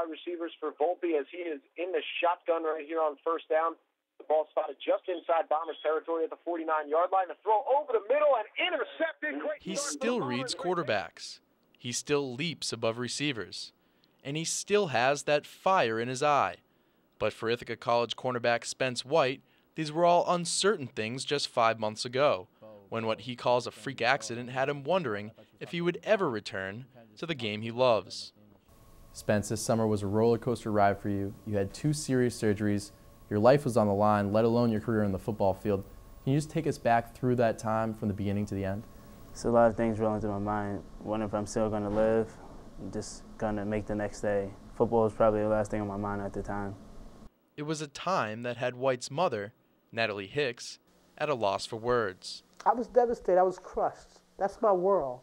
wide receivers for Volpe as he is in the shotgun right here on first down. The ball spotted just inside Bombers territory at the 49-yard line. The throw over the middle and intercepted. Great. He still reads quarterbacks. He still leaps above receivers. And he still has that fire in his eye. But for Ithaca College cornerback Spence White, these were all uncertain things just 5 months ago, when what he calls a freak accident had him wondering if he would ever return to the game he loves. Spence, this summer was a roller coaster ride for you. You had 2 serious surgeries. Your life was on the line, let alone your career in the football field. Can you just take us back through that time from the beginning to the end? So a lot of things rolling through my mind. Wondering if I'm still going to live, just going to make the next day. Football was probably the last thing on my mind at the time. It was a time that had White's mother, Natalie Hicks, at a loss for words. I was devastated. I was crushed. That's my world.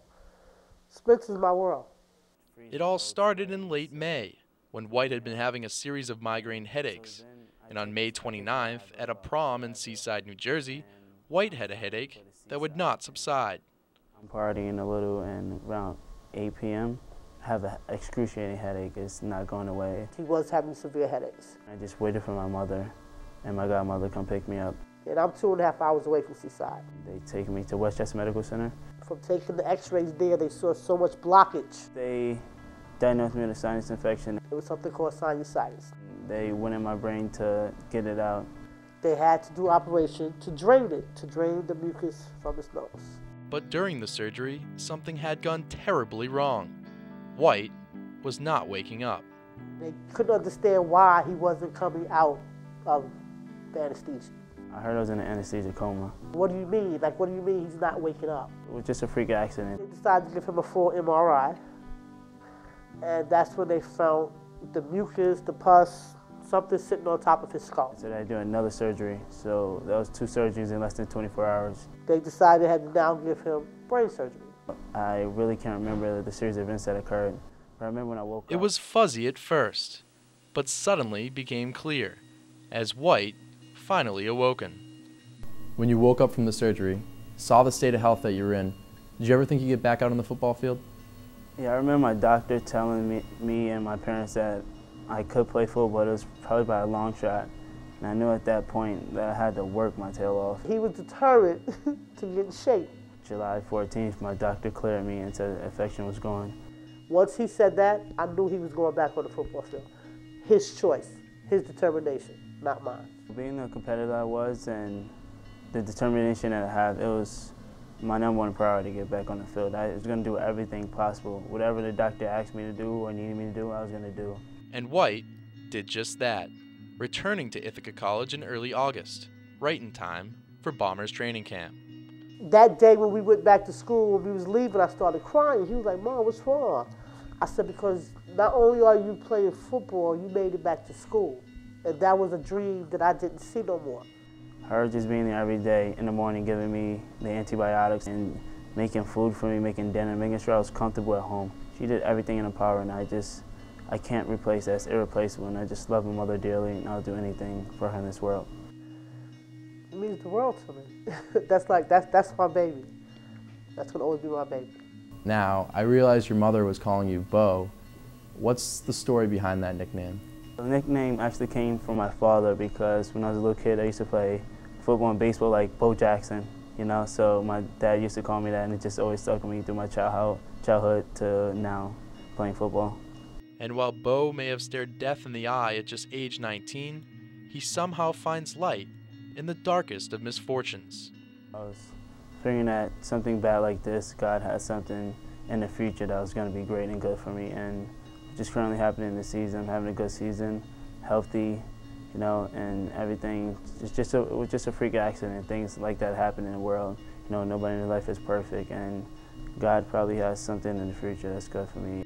Spence is my world. It all started in late May, when White had been having a series of migraine headaches. And on May 29th, at a prom in Seaside, New Jersey, White had a headache that would not subside. I'm partying a little, and around 8 p.m., I have an excruciating headache. It's not going away. He was having severe headaches. I just waited for my mother and my godmother to come pick me up. And I'm 2.5 hours away from Seaside. They take me to Westchester Medical Center. From taking the x-rays there, they saw so much blockage. They diagnosed me with a sinus infection. It was something called sinusitis. They went in my brain to get it out. They had to do an operation to drain it, to drain the mucus from his nose. But during the surgery, something had gone terribly wrong. White was not waking up. They couldn't understand why he wasn't coming out of the anesthesia. I heard I was in an anesthesia coma. What do you mean? Like, what do you mean he's not waking up? It was just a freak accident. They decided to give him a full MRI, and that's when they found the mucus, the pus, something sitting on top of his skull. So they do another surgery. So that was 2 surgeries in less than 24 hours. They decided they had to now give him brain surgery. I really can't remember the series of events that occurred, but I remember when I woke up. It was fuzzy at first, but suddenly became clear, as White finally awoken. When you woke up from the surgery, saw the state of health that you were in, did you ever think you'd get back out on the football field? Yeah, I remember my doctor telling me and my parents that I could play football, but it was probably by a long shot. And I knew at that point that I had to work my tail off. He was determined to get in shape. July 14th, my doctor cleared me and said the infection was gone. Once he said that, I knew he was going back on the football field. His choice, his determination, not mine. Being the competitor I was and the determination that I have, it was my #1 priority to get back on the field. I was going to do everything possible. Whatever the doctor asked me to do or needed me to do, I was going to do. And White did just that, returning to Ithaca College in early August, right in time for Bombers training camp. That day when we went back to school, when we was leaving, I started crying. He was like, "Mom, what's wrong?" I said, "Because not only are you playing football, you made it back to school." And that was a dream that I didn't see no more. Her just being there every day in the morning, giving me the antibiotics and making food for me, making dinner, making sure I was comfortable at home. She did everything in her power, and I can't replace that. It's irreplaceable, and I just love my mother dearly, and I'll do anything for her in this world. It means the world to me. That's my baby. That's gonna always be my baby. Now, I realize your mother was calling you Bo. What's the story behind that nickname? The nickname actually came from my father because when I was a little kid, I used to play football and baseball like Bo Jackson, you know, so my dad used to call me that, and it just always stuck with me through my childhood to now playing football. And while Bo may have stared death in the eye at just age 19, he somehow finds light in the darkest of misfortunes. I was figuring that something bad like this, God has something in the future that was going to be great and good for me, and it's just currently happening this season. I'm having a good season, healthy, you know, and everything. It was just a freak accident. Things like that happen in the world. You know, nobody in their life is perfect, and God probably has something in the future that's good for me.